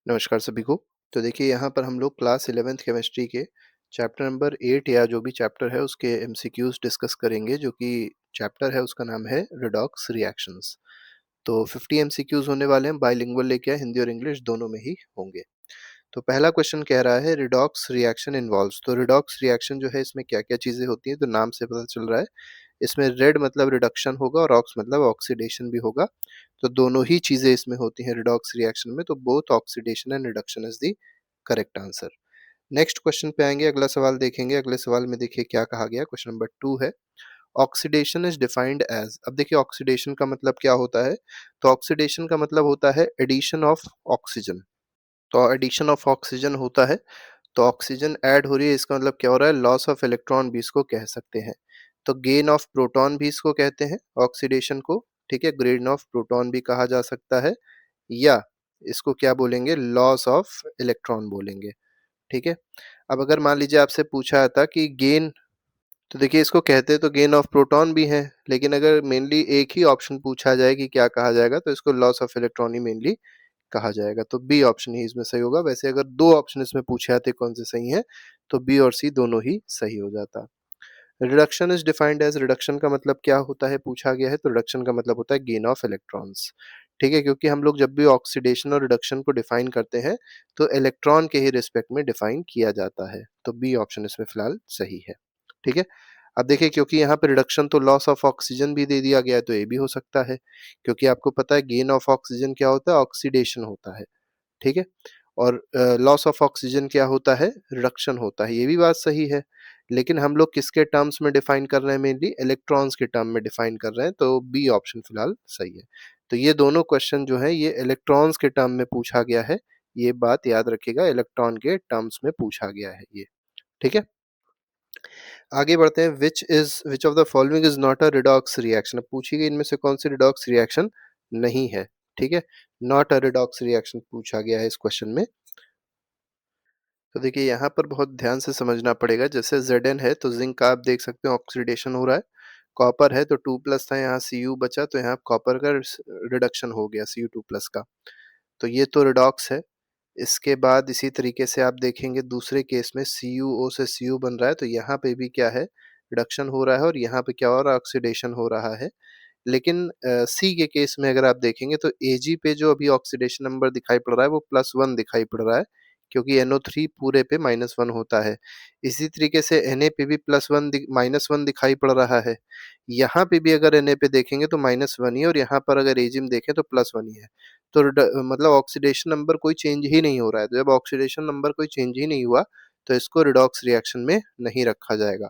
नमस्कार सभी को। तो देखिए यहाँ पर हम लोग क्लास 11th केमिस्ट्री के चैप्टर नंबर 8 या जो भी चैप्टर है उसके एमसीक्यूज डिस्कस करेंगे, जो कि चैप्टर है उसका नाम है रिडॉक्स रिएक्शंस। तो 50 एमसीक्यूज होने वाले हैं, बाइलिंगुअल लेके आए, हिंदी और इंग्लिश दोनों में ही होंगे। तो पहला क्वेश्चन कह रहा है रिडॉक्स रिएक्शन इन्वॉल्व्स। तो रिडॉक्स रिएक्शन जो है इसमें क्या क्या चीजें होती हैं, तो नाम से पता चल रहा है इसमें रेड मतलब रिडक्शन होगा और ऑक्स मतलब ऑक्सीडेशन भी होगा। तो दोनों ही चीजें इसमें होती हैं रिडॉक्स रिएक्शन में, तो both oxidation and reduction is the correct answer. Next question पे आएंगे, अगला सवाल देखेंगे। अगले सवाल में देखिए क्या कहा गया। क्वेश्चन नंबर 2 है ऑक्सीडेशन इज डिफाइंड एज। अब देखिए ऑक्सीडेशन का मतलब क्या होता है, तो ऑक्सीडेशन का मतलब होता है एडिशन ऑफ ऑक्सीजन। तो एडिशन ऑफ ऑक्सीजन होता है, तो ऑक्सीजन ऐड हो रही है, इसका मतलब क्या हो रहा है, लॉस ऑफ इलेक्ट्रॉन भी इसको कह सकते हैं। तो गेन ऑफ प्रोटॉन भी इसको कहते हैं ऑक्सीडेशन को। ठीक है, गेन ऑफ प्रोटॉन भी कहा जा सकता है, या इसको क्या बोलेंगे, लॉस ऑफ इलेक्ट्रॉन बोलेंगे। ठीक है, अब अगर मान लीजिए आपसे पूछा था कि गेन, तो देखिए इसको कहते तो गेन ऑफ प्रोटॉन भी है, लेकिन अगर मेनली एक ही ऑप्शन पूछा जाए कि क्या कहा जाएगा, तो इसको loss of electron he mainly कहा जाएगा। तो बी ऑप्शन ही इसमें सही होगा। वैसे अगर दो ऑप्शन इसमें पूछे आते कौन से सही है, तो बी और सी दोनों ही सही हो जाता। Reduction is defined as, reduction का मतलब क्या होता है पूछा गया है, तो रिडक्शन का मतलब होता है गेन ऑफ इलेक्ट्रॉन्स। ठीक है, क्योंकि हम लोग जब भी ऑक्सीडेशन और रिडक्शन को डिफाइन करते हैं तो इलेक्ट्रॉन के ही रिस्पेक्ट में डिफाइन किया जाता है। तो बी ऑप्शन इसमें फिलहाल सही है। ठीक है, अब देखिए क्योंकि यहाँ पे रिडक्शन तो लॉस ऑफ ऑक्सीजन भी दे दिया गया है, तो ये भी हो सकता है, क्योंकि आपको पता है गेन ऑफ ऑक्सीजन क्या होता है, ऑक्सीडेशन होता है। ठीक है, और लॉस ऑफ ऑक्सीजन क्या होता है, रिडक्शन होता है। ये भी बात सही है, लेकिन हम लोग किसके टर्म्स में डिफाइन कर रहे हैं, मेनली इलेक्ट्रॉन्स के टर्म में डिफाइन कर रहे हैं, तो बी ऑप्शन फिलहाल सही है। तो ये दोनों क्वेश्चन जो है ये इलेक्ट्रॉन्स के टर्म में पूछा गया है, ये बात याद रखिएगा, इलेक्ट्रॉन के टर्म्स में पूछा गया है ये। ठीक है, आगे बढ़ते हैं। Which of the following is not a redox reaction. अब पूछी गई इनमें से कौन सी रिडॉक्स रिएक्शन नहीं है। ठीक है, नॉट अ रिडॉक्स रिएक्शन पूछा गया है इस क्वेश्चन में। तो देखिए यहाँ पर बहुत ध्यान से समझना पड़ेगा। जैसे Zn है तो जिंक का आप देख सकते हैं ऑक्सीडेशन हो रहा है, कॉपर है तो 2 प्लस था, यहाँ Cu बचा तो यहाँ कॉपर का रिडक्शन हो गया Cu2 प्लस का। तो ये तो रिडॉक्स है। इसके बाद इसी तरीके से आप देखेंगे दूसरे केस में CuO से Cu बन रहा है, तो यहाँ पे भी क्या है, रिडक्शन हो रहा है, और यहाँ पे क्या हो रहा है, ऑक्सीडेशन हो रहा है। लेकिन सी के केस में अगर आप देखेंगे तो Ag पे जो अभी ऑक्सीडेशन नंबर दिखाई पड़ रहा है वो +1 दिखाई पड़ रहा है, क्योंकि NO3 पूरे पे -1 होता है। इसी तरीके से Na पे भी -1 दिखाई पड़ रहा है। यहाँ पे भी अगर Na पे देखेंगे तो -1 ही है, और यहाँ पर अगर Ag में देखें तो +1 ही है। तो मतलब ऑक्सीडेशन नंबर कोई चेंज ही नहीं हो रहा है। तो जब ऑक्सीडेशन नंबर कोई चेंज ही नहीं हुआ, तो इसको रिडॉक्स रिएक्शन में नहीं रखा जाएगा।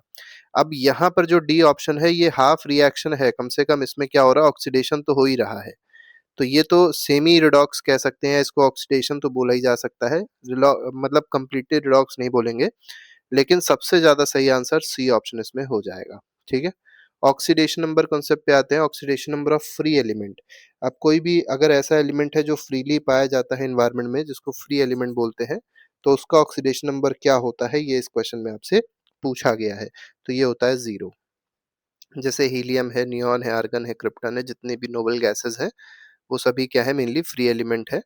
अब यहाँ पर जो डी ऑप्शन है ये हाफ रिएक्शन है, कम से कम इसमें क्या हो रहा है, ऑक्सीडेशन तो हो ही रहा है। तो ये तो सेमी रिडॉक्स कह सकते हैं इसको, ऑक्सीडेशन तो बोला ही जा सकता है, मतलब कंप्लीटली रिडॉक्स नहीं बोलेंगे। लेकिन सबसे ज्यादा सही आंसर सी ऑप्शन इसमें हो जाएगा। ठीक है, ऑक्सीडेशन नंबर कॉन्सेप्ट पे आते हैं। Oxidation number of free element. अब कोई भी अगर ऐसा एलिमेंट है जो फ्रीली पाया जाता है एनवायरनमेंट में, जिसको फ्री एलिमेंट बोलते हैं, तो उसका ऑक्सीडेशन नंबर क्या होता है, ये इस क्वेश्चन में आपसे पूछा गया है। तो ये होता है 0। जैसे हीलियम है, नियॉन है, आर्गन है, क्रिप्टन है, जितने भी नोबल गैसेस हैं वो सभी क्या है, मेनली फ्री एलिमेंट है।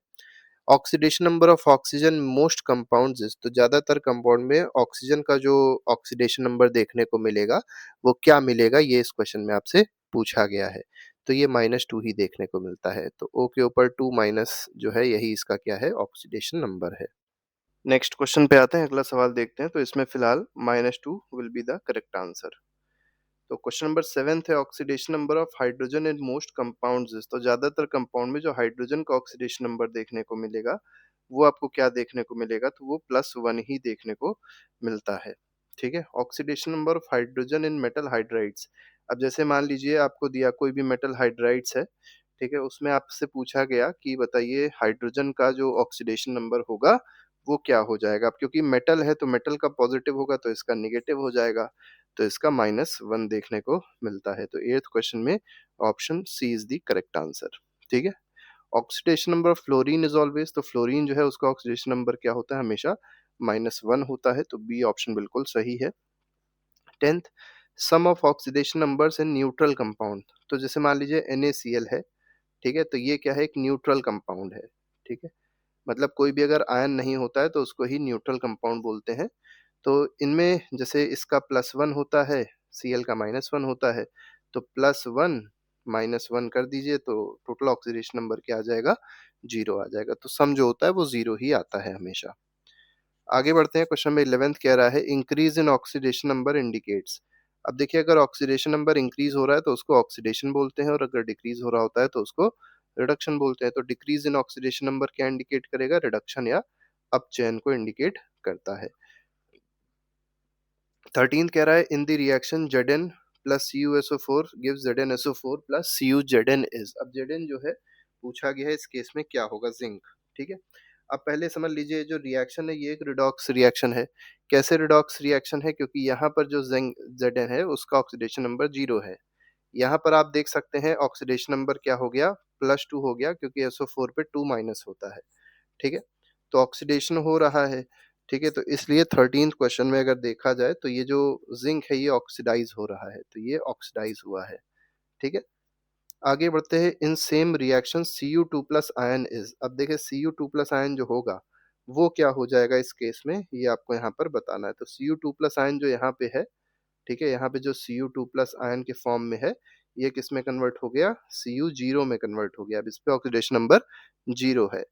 Oxidation number of oxygen most compounds, तो ज्यादातर कंपाउंड में ऑक्सीजन का जो ऑक्सीडेशन नंबर देखने को मिलेगा वो क्या मिलेगा, ये इस क्वेश्चन में आपसे पूछा गया है। तो ये -2 ही देखने को मिलता है, तो O के ऊपर 2 माइनस जो है यही इसका क्या है, ऑक्सीडेशन नंबर है। नेक्स्ट क्वेश्चन पे आते हैं, अगला सवाल देखते हैं। तो इसमें फिलहाल -2 will be the correct answer. तो क्वेश्चन नंबर 7 है oxidation number of hydrogen in most compounds. तो ज्यादातर कंपाउंड में जो हाइड्रोजन का ऑक्सीडेशन नंबर देखने को मिलेगा वो आपको क्या देखने को मिलेगा, तो वो +1 ही देखने को मिलता है। ठीक है, oxidation number of hydrogen in metal hydrides. अब जैसे मान लीजिए आपको दिया कोई भी मेटल हाइड्राइड्स है, ठीक है, उसमें आपसे पूछा गया कि बताइए हाइड्रोजन का जो ऑक्सीडेशन नंबर होगा वो क्या हो जाएगा। अब क्योंकि मेटल है तो मेटल का पॉजिटिव होगा तो इसका निगेटिव हो जाएगा, तो इसका -1 देखने को मिलता है। तो 8th क्वेश्चन में option C is the correct answer. ठीक है, oxidation number of fluorine is always, तो फ्लोरीन जो है उसका ऑक्सीडेशन नंबर क्या होता है, हमेशा -1 होता है। तो बी ऑप्शन बिल्कुल सही है। 10th, sum of oxidation numbers in neutral compound. तो जैसे मान लीजिए NaCl है, ठीक है, तो ये क्या है, एक न्यूट्रल कंपाउंड है। ठीक है, मतलब कोई भी अगर आयन नहीं होता है तो उसको ही न्यूट्रल कंपाउंड बोलते हैं। तो इनमें जैसे इसका +1 होता है, Cl का -1 होता है, तो +1 -1 कर दीजिए तो टोटल ऑक्सीडेशन नंबर क्या आ जाएगा? 0 आ जाएगा। तो सम जो होता है वो 0 ही आता है हमेशा। आगे बढ़ते हैं, क्वेश्चन नंबर 11th कह रहा है increase in oxidation number indicates. अब देखिए, अगर ऑक्सीडेशन नंबर इंक्रीज हो रहा है तो उसको ऑक्सीडेशन बोलते हैं, और अगर डिक्रीज हो रहा होता है तो उसको रिडक्शन बोलते हैं। तो डिक्रीज इन ऑक्सीडेशन नंबर क्या इंडिकेट करेगा? रिडक्शन या अपचयन को इंडिकेट करता है। 13 कह रहा है in the reaction Zn plus CuSO4 gives ZnSO4 plus CuZn is. अब Zn जो है पूछा गया है, इस केस में क्या होगा? जिंक। ठीक है, अब पहले समझ लीजिए जो रिएक्शन है ये एक रिडॉक्स रिएक्शन है। कैसे रिडॉक्स रिएक्शन है? क्योंकि यहाँ पर जो जिंक Zn है उसका ऑक्सीडेशन नंबर 0 है। यहाँ पर आप देख सकते हैं ऑक्सीडेशन नंबर क्या हो गया? +2 हो गया, क्योंकि SO4 पे 2 माइनस होता है। ठीक है, तो ऑक्सीडेशन हो रहा है। ठीक है, तो इसलिए 13th क्वेश्चन में अगर देखा जाए तो ये जो जिंक है ये ऑक्सीडाइज हो रहा है, तो ये ऑक्सीडाइज हुआ है। ठीक है, आगे बढ़ते हैं। In same reaction Cu2 plus ion is. अब देखिए Cu2 प्लस आयन जो होगा वो क्या हो जाएगा इस केस में, ये आपको यहाँ पर बताना है। तो Cu2 प्लस आयन जो यहाँ पे है, ठीक है, यहाँ पे जो Cu2 प्लस आयन के फॉर्म में है, ये किस में कन्वर्ट हो गया? Cu0 में कन्वर्ट हो गया। अब इस पे ऑक्सीडेशन नंबर 0 है।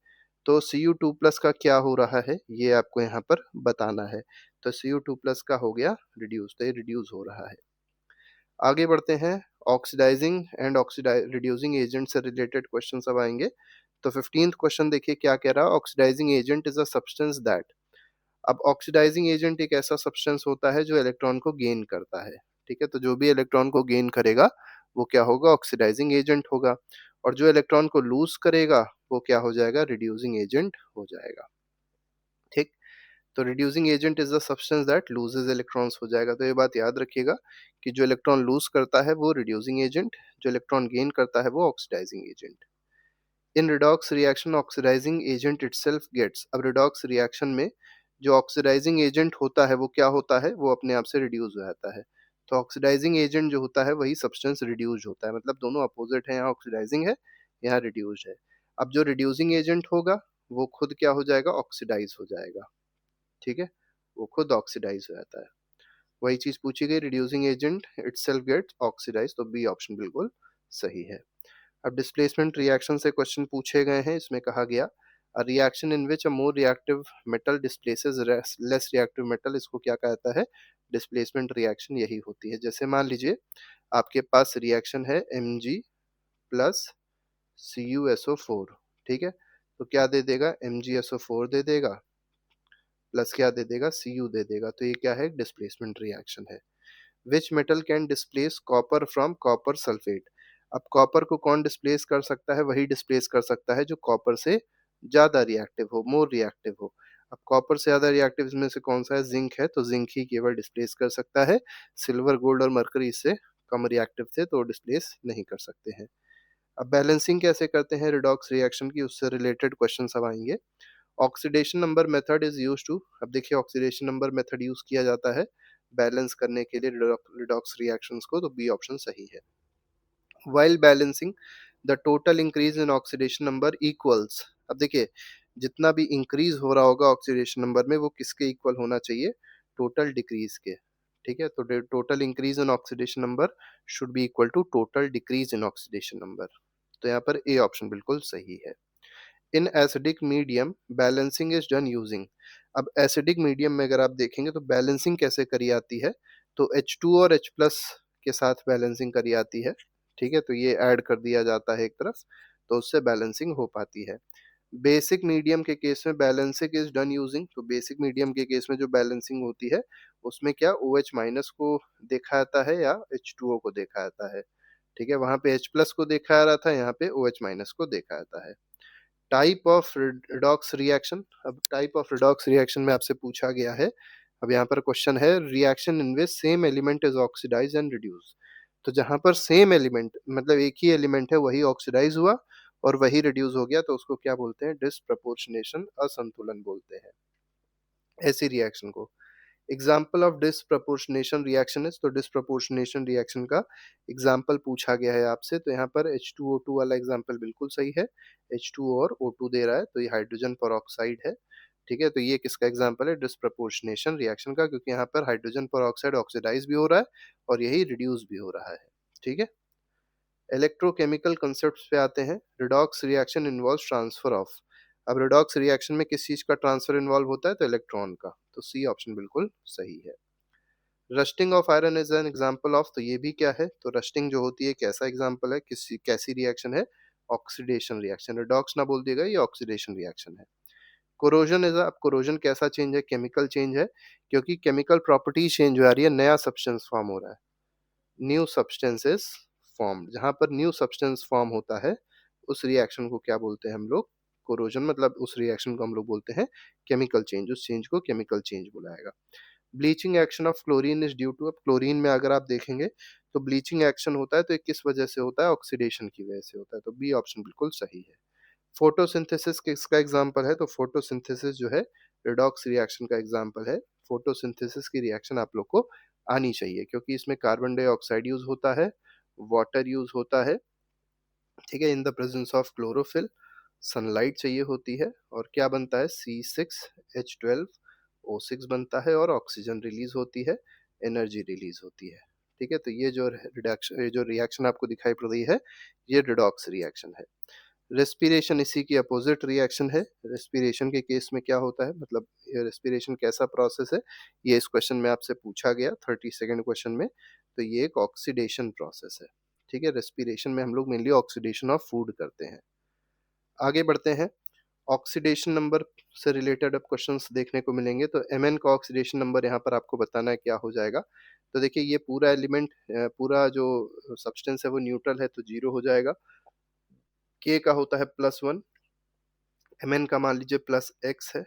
तो Cu2 प्लस का क्या हो रहा है ये आपको यहाँ पर बताना है। तो Cu2 प्लस का हो गया रिड्यूस, तो ये रिड्यूस हो रहा है। आगे बढ़ते हैं, ऑक्सीडाइजिंग एंड रिड्यूसिंग एजेंट से रिलेटेड क्वेश्चन अब आएंगे। तो 15th क्वेश्चन देखिए क्या कह रहा है? Oxidising agent is a substance that. अब ऑक्सीडाइजिंग एजेंट एक ऐसा सब्सटेंस होता है जो इलेक्ट्रॉन को गेन करता है। ठीक है, तो जो भी इलेक्ट्रॉन को गेन करेगा वो क्या होगा? ऑक्सीडाइजिंग एजेंट होगा। और जो इलेक्ट्रॉन को लूज करेगा वो क्या हो जाएगा? रिड्यूसिंग एजेंट हो जाएगा। ठीक, तो reducing agent is the substance that loses electrons हो जाएगा। तो ये बात याद रखिएगा कि जो इलेक्ट्रॉन लूज करता है वो रिड्यूसिंग एजेंट, जो इलेक्ट्रॉन गेन करता है वो oxidising agent. In redox reaction oxidising agent itself gets. अब रिडॉक्स रिएक्शन में जो ऑक्सीडाइजिंग एजेंट होता है वो क्या होता है? वो अपने आप से रिड्यूस हो जाता है। तो ऑक्सीडाइजिंग एजेंट जो होता है वही सब्सटेंस रिड्यूस होता है, मतलब दोनों अपोजिट है, यहाँ ऑक्सीडाइजिंग है, यहाँ रिड्यूस है। अब जो रिड्यूसिंग एजेंट होगा वो खुद क्या हो जाएगा? ऑक्सीडाइज हो जाएगा। ठीक है, वो खुद ऑक्सीडाइज हो जाता है। वही चीज पूछी गई, reducing agent itself gets oxidise, तो बी ऑप्शन बिल्कुल सही है। अब डिस्प्लेसमेंट रिएक्शन से क्वेश्चन पूछे गए हैं। इसमें कहा गया a reaction in which a more reactive metal displaces less reactive metal, इसको क्या कहता है? डिस्प्लेसमेंट रिएक्शन यही होती है। जैसे मान लीजिए आपके पास रिएक्शन है Mg प्लस CuSO4। ठीक है, तो क्या दे देगा? MgSO4 दे देगा, प्लस क्या दे देगा? Cu दे देगा। तो ये क्या है? डिस्प्लेसमेंट रिएक्शन है। Which metal can displace copper from copper sulphate. अब कॉपर को कौन डिस्प्लेस कर सकता है? वही डिस्प्लेस कर सकता है जो कॉपर से ज्यादा रिएक्टिव हो, मोर रिएक्टिव हो। अब कॉपर से ज्यादा रिएक्टिव में से कौन सा है? जिंक है, तो जिंक ही केवल डिस्प्लेस कर सकता है। सिल्वर, गोल्ड और मरकरी इससे कम रिएक्टिव थे तो डिस्प्लेस नहीं कर सकते हैं। अब बैलेंसिंग कैसे करते हैं रिडॉक्स रिएक्शन की, उससे रिलेटेड क्वेश्चन अब आएंगे। Oxidation number method is use to. अब देखिए ऑक्सीडेशन नंबर मेथड यूज किया जाता है बैलेंस करने के लिए रिडॉक्स रिएक्शंस को, तो बी ऑप्शन सही है। while balancing the total increase in oxidation number equals। अब देखिए जितना भी इंक्रीज हो रहा होगा ऑक्सीडेशन नंबर में वो किसके इक्वल होना चाहिए? टोटल डिक्रीज के। ठीक है, तो total increase in oxidation number should be equal to total decrease in oxidation number. तो यहाँ पर ए ऑप्शन बिल्कुल सही है। In acidic medium balancing is done using. अब एसिडिक मीडियम में अगर आप देखेंगे तो बैलेंसिंग कैसे करी आती है? तो H2 और H प्लस के साथ बैलेंसिंग करी आती है। ठीक है, तो ये ऐड कर दिया जाता है एक तरफ, तो उससे बैलेंसिंग हो पाती है। बेसिक मीडियम के केस में बैलेंसिंग इज डन यूजिंग। तो बेसिक मीडियम के केस में जो बैलेंसिंग होती है उसमें क्या OH माइनस को देखा जाता है या H2O को देखा जाता है। ठीक है, वहां पे H प्लस को देखा जा रहा था, यहाँ पे OH माइनस को देखा जाता है। Type of redox reaction. अब टाइप ऑफ रिडॉक्स रिएक्शन में आपसे पूछा गया है। अब यहाँ पर क्वेश्चन है reaction in which same element is oxidize and reduce. तो जहां पर सेम एलिमेंट मतलब एक ही एलिमेंट है वही ऑक्सीडाइज हुआ और वही रिड्यूस हो गया, तो उसको क्या बोलते हैं? डिसप्रपोर्शनेशन, असंतुलन बोलते हैं ऐसी रिएक्शन को। Example of disproportionation reaction is, तो डिसप्रपोर्शनेशन रिएक्शन का एग्जाम्पल पूछा गया है आपसे, तो यहाँ पर H2O2 वाला एग्जाम्पल बिल्कुल सही है। H2 और O2 दे रहा है, तो ये हाइड्रोजन पेरोक्साइड है। ठीक है, तो ये किसका एग्जाम्पल है? डिसप्रपोर्शनेशन रिएक्शन का, क्योंकि यहाँ पर हाइड्रोजन पेरोक्साइड ऑक्सीडाइज भी हो रहा है और यही रिड्यूस भी हो रहा है। ठीक है, इलेक्ट्रोकेमिकल कंसेप्ट्स पे आते हैं। Redox reaction involves transfer of, अब रिडॉक्स रिएक्शन में किस चीज का ट्रांसफर इन्वॉल्व होता है? तो इलेक्ट्रॉन का, तो सी ऑप्शन बिल्कुल सही है। Rusting of iron is an example of, तो ये भी क्या है? तो रस्टिंग जो होती है कैसा एग्जांपल है, किसी कैसी रिएक्शन है? Oxidation reaction. रिडॉक्स ना बोल दिएगा, ये ऑक्सीडेशन रिएक्शन है। कोरोजन इज, अब कोरोजन कैसा चेंज है? केमिकल चेंज है, क्योंकि केमिकल प्रॉपर्टीज चेंज हो रही है, नया सब्सटेंस फॉर्म हो रहा है, न्यू सब्सटेंसेस फॉर्म। जहां पर न्यू सब्सटेंस फॉर्म होता है उस रिएक्शन को क्या बोलते हैं हम लोग? कोरोजन, मतलब उस रिएक्शन को हम लोग बोलते हैं केमिकल चेंज, उस चेंज को केमिकल चेंज बुलाएगा। Bleaching action of chlorine is due to, अब क्लोरीन में अगर आप देखेंगे तो ब्लीचिंग एक्शन होता है, तो ये किस वजह से होता है? ऑक्सीडेशन की वजह से होता है, तो बी ऑप्शन बिल्कुल सही है। फोटोसिंथेसिस किसका एग्जांपल है? तो फोटोसिंथेसिस जो है रिडॉक्स रिएक्शन का एग्जांपल है। फोटोसिंथेसिस की रिएक्शन आप लोग को आनी चाहिए, क्योंकि इसमें कार्बन डाइऑक्साइड यूज होता है, वाटर यूज होता है, ठीक है, in the presence of chlorophyll, sunlight चाहिए होती है, और क्या बनता है? C6H12O6 बनता है, और ऑक्सीजन रिलीज होती है, एनर्जी रिलीज होती है। ठीक है, तो ये जो रिडक्शन, ये जो रिएक्शन आपको दिखाई पड़ रही है, ये रिडॉक्स रिएक्शन है। रेस्पिरेशन इसी की अपोजिट रिएक्शन है। रेस्पिरेशन के केस में क्या होता है, मतलब ये रेस्पिरेशन कैसा प्रोसेस है, ये इस क्वेश्चन में आपसे पूछा गया 32nd क्वेश्चन में, तो ये एक ऑक्सीडेशन प्रोसेस है। ठीक है, रेस्पिरेशन में हम लोग मेनली ऑक्सीडेशन ऑफ फूड करते हैं। आगे बढ़ते हैं, ऑक्सीडेशन नंबर से रिलेटेड अब क्वेश्चंस देखने को मिलेंगे, तो Mn का ऑक्सीडेशन नंबर यहाँ पर आपको बताना है क्या हो जाएगा। तो देखिए, ये पूरा एलिमेंट, पूरा जो सब्सटेंस है वो न्यूट्रल है, तो जीरो हो जाएगा। K का होता है +1, Mn का मान लीजिए +x है,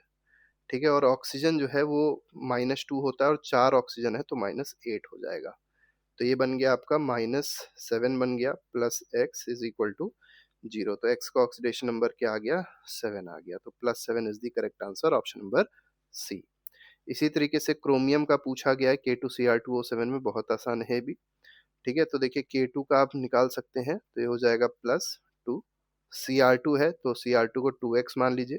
ठीक है, और ऑक्सीजन जो है वो -2 होता है, और 4 ऑक्सीजन है तो -8 हो जाएगा। तो ये बन गया आपका -7 बन गया, plus x is equal to 0, तो x का ऑक्सीडेशन नंबर क्या आ गया? 7 आ गया, तो +7 is the correct answer, option number C. इसी तरीके से क्रोमियम का पूछा गया है K2Cr2O7 में, बहुत आसान है भी। ठीक है, तो देखिए K2 का आप निकाल सकते हैं, तो ये हो जाएगा +2, Cr2 है तो Cr2 को 2x मान लीजिए।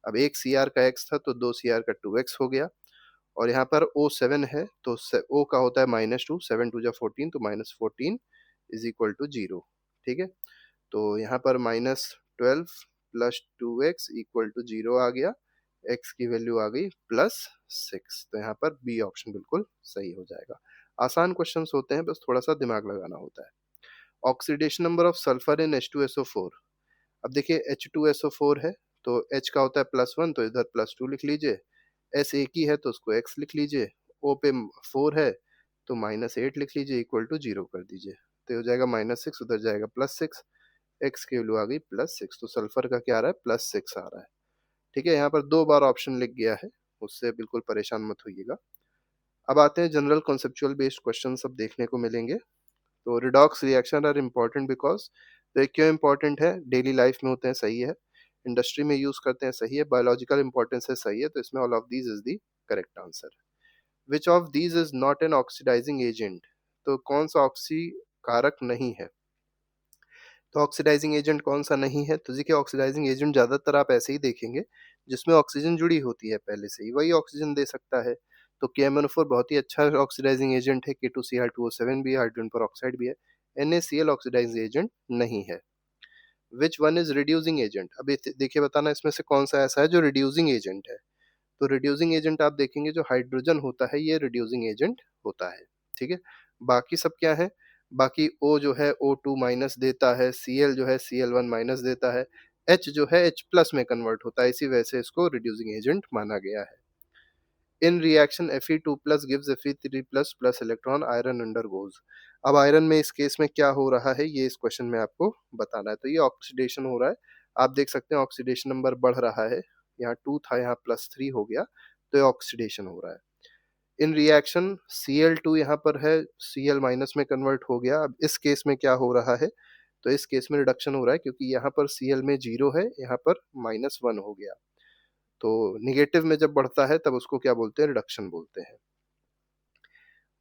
अब एक Cr का x था तो 2 Cr का 2x हो गया, और यहाँ पर O7 है तो O का होता है -2, 7 2 जा 14, तो -14 इज इक्वल टू 0। ठीक है, तो यहाँ पर -12 प्लस 2x इक्वल टू 0 आ गया, x की वैल्यू आ गई +6, तो यहाँ पर बी ऑप्शन बिल्कुल सही हो जाएगा। आसान क्वेश्चंस होते हैं, बस थोड़ा सा दिमाग लगाना होता है। Oxidation number of sulphur in H2SO4, अब देखिए H2SO4 है तो H का होता है +1, तो इधर +2 लिख लीजिए, S एक ही है तो उसको x लिख लीजिए, O पे 4 है तो -8 लिख लीजिए, इक्वल टू 0 कर दीजिए, तो ये हो जाएगा -6, उधर जाएगा +6, x की वैल्यू आ गई +6, तो सल्फर का क्या आ रहा है? +6 आ रहा है। ठीक है, यहाँ पर 2 बार ऑप्शन लिख गया है, उससे बिल्कुल परेशान मत होइएगा। अब आते हैं जनरल कॉन्सेप्चुअल बेस्ड क्वेश्चन सब देखने को मिलेंगे। तो redox reaction are important because, तो ये क्यों इम्पोर्टेंट है? डेली लाइफ में होते हैं, सही है, इंडस्ट्री में यूज करते हैं, सही है, बायोलॉजिकल इंपॉर्टेंस है, सही है, तो इसमें all of these is the correct answer. Which of these is not an oxidizing agent, तो कौन सा ऑक्सी कारक नहीं है? तो ऑक्सीडाइजिंग एजेंट कौन सा नहीं है? तो देखिए, ऑक्सीडाइजिंग एजेंट ज्यादातर आप ऐसे ही देखेंगे जिसमें ऑक्सीजन जुड़ी होती है पहले से ही, वही ऑक्सीजन दे सकता है। तो KMnO4 बहुत ही अच्छा ऑक्सीडाइजिंग एजेंट है, K2Cr2O7 भी है, हाइड्रोजन पर भी है। NaCl ऑक्सीडाइजिंग एजेंट नहीं है। Which one is reducing agent, अब देखिए बताना इसमें से कौन सा ऐसा है जो रिड्यूसिंग एजेंट है। तो रिड्यूसिंग एजेंट आप देखेंगे जो हाइड्रोजन होता है ये रिड्यूसिंग एजेंट होता है। ठीक है, बाकी सब क्या है? बाकी O जो है O2 माइनस देता है, Cl जो है Cl1 माइनस देता है, H जो है H प्लस में कन्वर्ट होता है, इसी वजह से इसको रिड्यूसिंग एजेंट माना गया है। In reaction Fe2 plus gives Fe3 plus plus electron, iron undergoes, अब आयरन में इस केस में क्या हो रहा है ये इस क्वेश्चन में आपको बताना है। तो ये ऑक्सीडेशन हो रहा है, आप देख सकते हैं ऑक्सीडेशन नंबर बढ़ रहा है, यहाँ 2 था यहाँ +3 हो गया, तो ये ऑक्सीडेशन हो रहा है। इन रिएक्शन Cl2 यहाँ पर है, Cl माइनस में कन्वर्ट हो गया, अब इस केस में क्या हो रहा है? तो इस केस में रिडक्शन हो रहा है, क्योंकि यहाँ पर Cl में 0 है, यहाँ पर -1 हो गया, तो निगेटिव में जब बढ़ता है तब उसको क्या बोलते हैं? रिडक्शन बोलते हैं।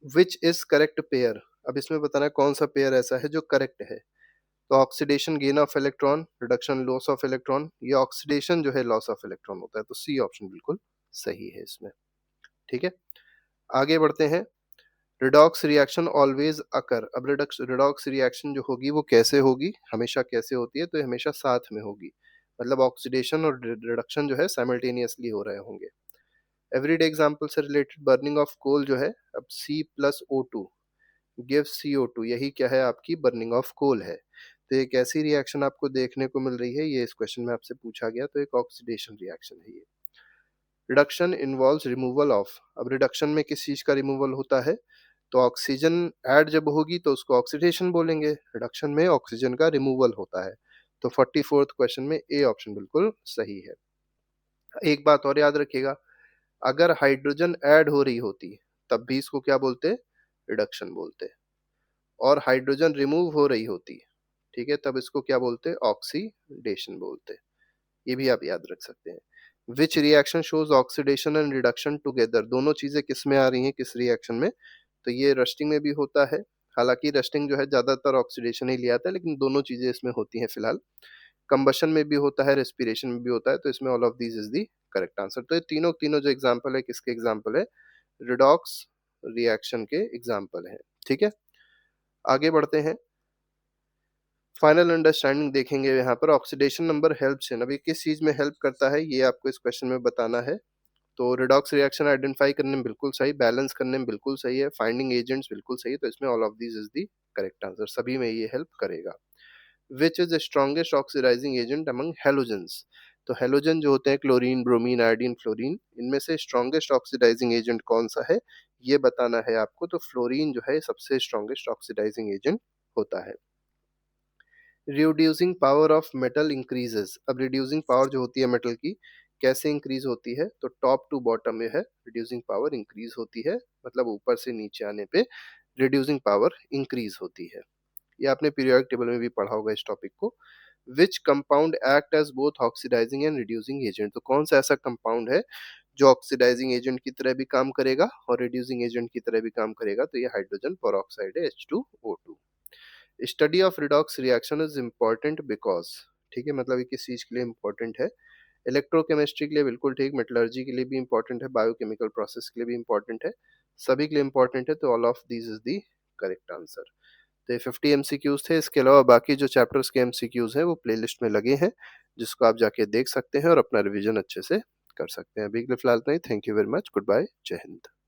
व्हिच इज़ करेक्ट पेयर, अब इसमें बताना है कौन-सा पेयर ऐसा है जो करेक्ट है। तो oxidation gain of electron, reduction loss of electron, ये ऑक्सीडेशन जो है लॉस ऑफ इलेक्ट्रॉन होता है, तो सी ऑप्शन बिल्कुल सही है इसमें, ठीक है? आगे बढ़ते हैं, रिडॉक्स रिएक्शन ऑलवेज अकर, अब रिडॉक्स रिएक्शन जो होगी वो कैसे होगी, हमेशा कैसे होती है, तो ये हमेशा साथ में होगी, मतलब ऑक्सीडेशन और रिडक्शन जो है साइमल्टेनियसली हो रहे होंगे। एवरीडे एग्जांपल से रिलेटेड बर्निंग ऑफ कोल जो है, अब C plus O2 gives CO2, यही क्या है आपकी बर्निंग ऑफ कोल है। तो एक ऐसी रिएक्शन आपको देखने को मिल रही है, ये इस क्वेश्चन में आपसे पूछा गया, तो एक ऑक्सीडेशन रिएक्शन है ये। रिडक्शन इन्वॉल्व्स रिमूवल ऑफ, अब रिडक्शन में किस चीज का रिमूवल होता है, तो ऑक्सीजन ऐड जब होगी तो उसको ऑक्सीडेशन बोलेंगे, रिडक्शन में ऑक्सीजन का रिमूवल होता है। तो 44th क्वेश्चन में ए ऑप्शन बिल्कुल सही है। एक बात और याद रखिएगा, अगर हाइड्रोजन ऐड हो रही होती तब भी इसको क्या बोलते, रिडक्शन बोलते, और हाइड्रोजन रिमूव हो रही होती, ठीक है, तब इसको क्या बोलते, ऑक्सीडेशन बोलते। ये भी आप याद रख सकते हैं। Which reaction shows oxidation and reduction together, दोनों चीजें किस में आ रही हैं, किस रिएक्शन में, तो ये रस्टिंग में भी होता है। हालांकि रस्टिंग जो है ज्यादातर ऑक्सीडेशन ही ले आता है, लेकिन दोनों चीजें इसमें होती हैं फिलहाल। कंबशन में भी होता है, रेस्पिरेशन में भी होता है, तो इसमें all of these is the correct answer. तो ये तीनों तीनों जो एग्जाम्पल है किसके एग्जाम्पल है, रिडॉक्स रिएक्शन के एग्जाम्पल है, ठीक है। आगे बढ़ते हैं, फाइनल अंडरस्टैंडिंग देखेंगे यहाँ पर, ऑक्सीडेशन नंबर हेल्प्स इन, अभी किस चीज में हेल्प करता है ये आपको इस क्वेश्चन में बताना है। तो रिडॉक्स रिएक्शन आइडेंटिफाई करने में बिल्कुल सही, बैलेंस करने में बिल्कुल सही है, फाइंडिंग एजेंट्स बिल्कुल सही है, तो इसमें all of these is the correct answer, सभी में ये हेल्प करेगा। Which is the strongest oxidizing agent among halogens, तो हेलोजन जो होते हैं क्लोरीन, ब्रोमीन, आयोडीन, फ्लोरीन, इनमें से स्ट्रॉन्गेस्ट ऑक्सीडाइजिंग एजेंट कौन सा है, ये बताना है आपको। तो फ्लोरीन जो है सबसे स्ट्रॉन्गेस्ट ऑक्सीडाइजिंग एजेंट होता है। Reducing power of metal increases, अब रिड्यूसिंग पावर जो होती है मेटल की कैसे इंक्रीज होती है, तो टॉप टू बॉटम में है रिड्यूसिंग पावर इंक्रीज होती है, मतलब ऊपर से नीचे आने पे रिड्यूसिंग पावर इंक्रीज होती है। ये आपने पीरियोडिक टेबल में भी पढ़ा होगा इस टॉपिक को। Which compound act as both oxidizing and reducing agent, तो कौन सा ऐसा कंपाउंड है जो ऑक्सीडाइजिंग एजेंट की तरह भी काम करेगा और रिड्यूसिंग एजेंट की तरह भी काम करेगा, तो ये हाइड्रोजन पेरोक्साइड है, H2O2। Study of redox reaction is important because, ठीक है, मतलब ये किस चीज के लिए इम्पोर्टेंट है, इलेक्ट्रोकेमिस्ट्री के लिए बिल्कुल ठीक, मेटलर्जी के लिए भी इम्पोर्टेंट है, बायोकेमिकल प्रोसेस के लिए भी इम्पोर्टेंट है, सभी के लिए इम्पोर्टेंट है, तो all of these is the correct answer. तो ये 50 एमसीक्यूज थे, इसके अलावा बाकी जो चैप्टर्स के एमसीक्यूज हैं वो प्लेलिस्ट में लगे हैं, जिसको आप जाके देख सकते हैं और अपना रिवीजन अच्छे से कर सकते हैं। अभी के लिए फिलहाल नहीं, thank you very much, goodbye, जय हिंद।